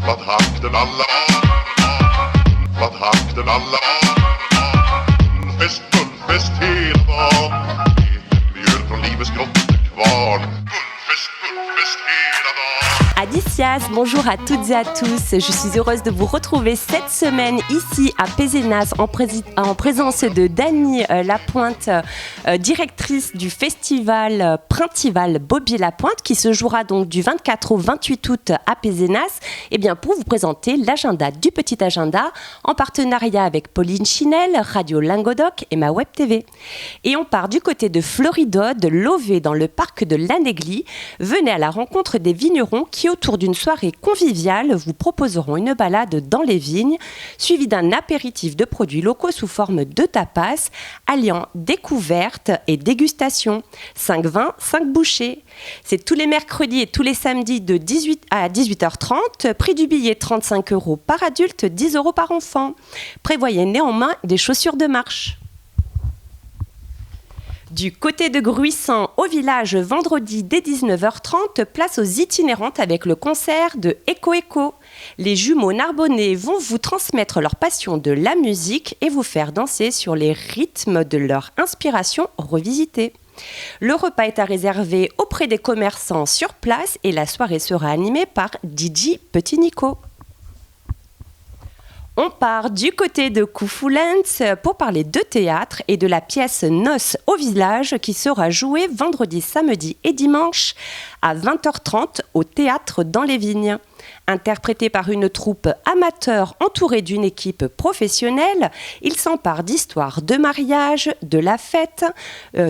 Vad hakten alla Vad hakten alla Fest, fullfest hela dagen Mjöl från livets grottekvarn Fullfest hela dagen. Adicias, bonjour à toutes et à tous. Je suis heureuse de vous retrouver cette semaine ici à Pézenas en présence de Dany Lapointe, directrice du festival Printival Bobby Lapointe qui se jouera donc du 24 au 28 août à Pézenas. Et bien pour vous présenter l'agenda du Petit Agenda en partenariat avec Pauline Chinel, Radio Lingodoc et ma Web TV. Et on part du côté de Floridode, Lové dans le parc de l'Anégly. Venez à la rencontre des vignerons qui autour d'une soirée conviviale, vous proposeront une balade dans les vignes, suivie d'un apéritif de produits locaux sous forme de tapas, alliant découverte et dégustation. 5 vins, 5 bouchées. C'est tous les mercredis et tous les samedis de 18 à 18h30. Prix du billet 35 € par adulte, 10 € par enfant. Prévoyez néanmoins des chaussures de marche. Du côté de Gruissant, au village, vendredi dès 19h30, place aux itinérantes avec le concert de Echo Echo. Les jumeaux Narbonnais vont vous transmettre leur passion de la musique et vous faire danser sur les rythmes de leur inspiration revisitée. Le repas est à réserver auprès des commerçants sur place et la soirée sera animée par DJ Petit Nico. On part du côté de Coufoulens pour parler de théâtre et de la pièce Noces au village qui sera jouée vendredi, samedi et dimanche à 20h30 au théâtre dans les Vignes. Interprété par une troupe amateur entourée d'une équipe professionnelle, il s'empare d'histoires de mariage, de la fête,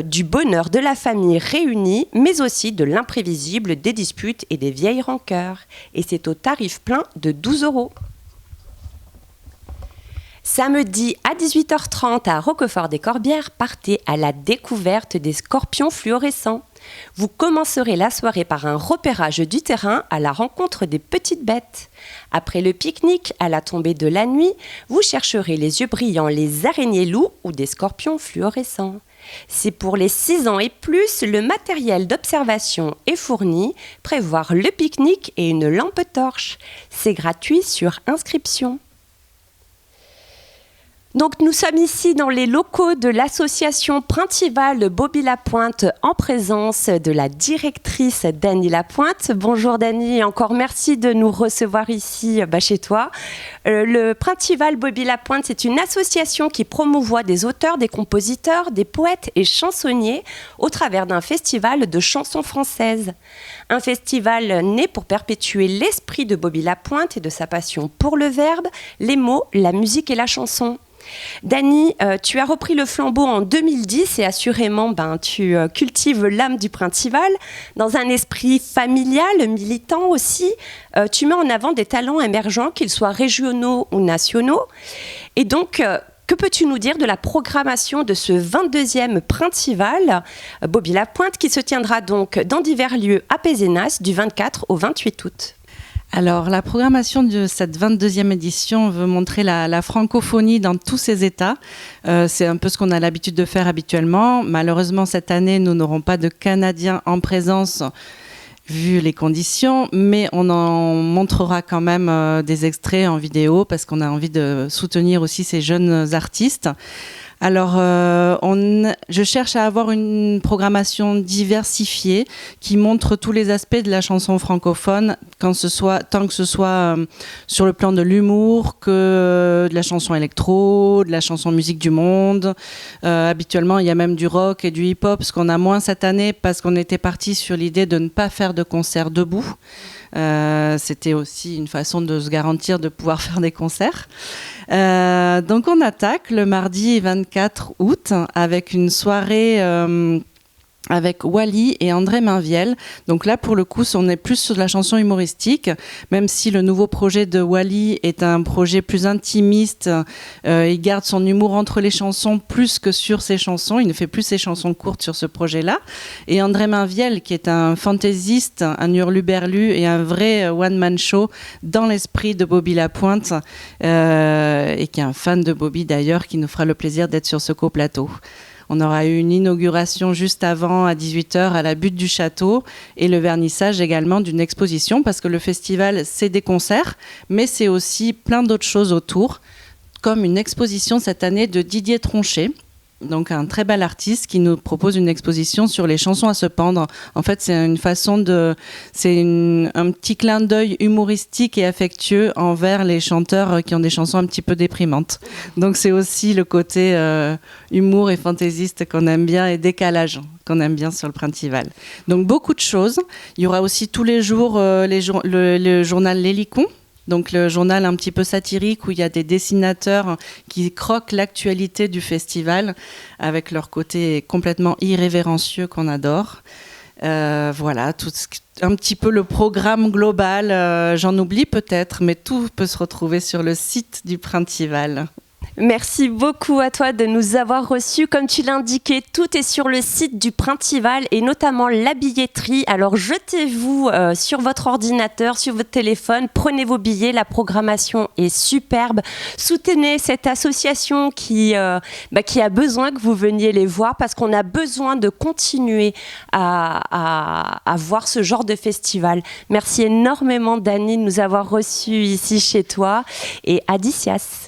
du bonheur de la famille réunie, mais aussi de l'imprévisible, des disputes et des vieilles rancœurs. Et c'est au tarif plein de 12 €. Samedi à 18h30 à Roquefort-des-Corbières, partez à la découverte des scorpions fluorescents. Vous commencerez la soirée par un repérage du terrain à la rencontre des petites bêtes. Après le pique-nique, à la tombée de la nuit, vous chercherez les yeux brillants, les araignées loups ou des scorpions fluorescents. Si pour les 6 ans et plus, le matériel d'observation est fourni, prévoir le pique-nique et une lampe torche. C'est gratuit sur inscription. Donc nous sommes ici dans les locaux de l'association Printival Bobby Lapointe en présence de la directrice Dany Lapointe. Bonjour Dany, et encore merci de nous recevoir ici chez toi. Le Printival Bobby Lapointe, c'est une association qui promouvoit des auteurs, des compositeurs, des poètes et chansonniers au travers d'un festival de chansons françaises. Un festival né pour perpétuer l'esprit de Bobby Lapointe et de sa passion pour le verbe, les mots, la musique et la chanson. Dany, tu as repris le flambeau en 2010 et assurément tu cultives l'âme du Printival dans un esprit familial, militant aussi. Tu mets en avant des talents émergents, qu'ils soient régionaux ou nationaux. Et donc, que peux-tu nous dire de la programmation de ce 22e Printival Bobby Lapointe qui se tiendra donc dans divers lieux à Pézenas du 24 au 28 août? Alors, la programmation de cette 22e édition veut montrer la francophonie dans tous ses états. C'est un peu ce qu'on a l'habitude de faire habituellement. Malheureusement, cette année, nous n'aurons pas de Canadiens en présence, vu les conditions, mais on en montrera quand même des extraits en vidéo parce qu'on a envie de soutenir aussi ces jeunes artistes. Alors, je cherche à avoir une programmation diversifiée qui montre tous les aspects de la chanson francophone, tant que ce soit sur le plan de l'humour que de la chanson électro, de la chanson musique du monde. Habituellement, il y a même du rock et du hip-hop, ce qu'on a moins cette année parce qu'on était parti sur l'idée de ne pas faire de concert debout. C'était aussi une façon de se garantir de pouvoir faire des concerts. Donc on attaque le mardi 24 août avec une soirée avec Wally et André Mainviel. Donc là, pour le coup, on est plus sur de la chanson humoristique, même si le nouveau projet de Wally est un projet plus intimiste. Il garde son humour entre les chansons plus que sur ses chansons. Il ne fait plus ses chansons courtes sur ce projet-là. Et André Mainviel, qui est un fantaisiste, un hurluberlu et un vrai one-man show dans l'esprit de Bobby Lapointe, et qui est un fan de Bobby d'ailleurs, qui nous fera le plaisir d'être sur ce coplateau. On aura eu une inauguration juste avant, à 18h, à la butte du château, et le vernissage également d'une exposition, parce que le festival, c'est des concerts, mais c'est aussi plein d'autres choses autour, comme une exposition cette année de Didier Tronchet, donc un très bel artiste qui nous propose une exposition sur les chansons à se pendre. En fait, c'est un petit clin d'œil humoristique et affectueux envers les chanteurs qui ont des chansons un petit peu déprimantes. Donc c'est aussi le côté humour et fantaisiste qu'on aime bien, et décalage qu'on aime bien sur le Printival. Donc beaucoup de choses. Il y aura aussi tous les jours le journal L'Hélicon. Donc le journal un petit peu satirique où il y a des dessinateurs qui croquent l'actualité du festival avec leur côté complètement irrévérencieux qu'on adore. Voilà, un petit peu le programme global. J'en oublie peut-être, mais tout peut se retrouver sur le site du Printival. Merci beaucoup à toi de nous avoir reçus. Comme tu l'indiquais, tout est sur le site du Printival et notamment la billetterie. Alors jetez-vous sur votre ordinateur, sur votre téléphone, prenez vos billets, la programmation est superbe. Soutenez cette association qui a besoin que vous veniez les voir, parce qu'on a besoin de continuer à voir ce genre de festival. Merci énormément Dani de nous avoir reçus ici chez toi, et Adicias.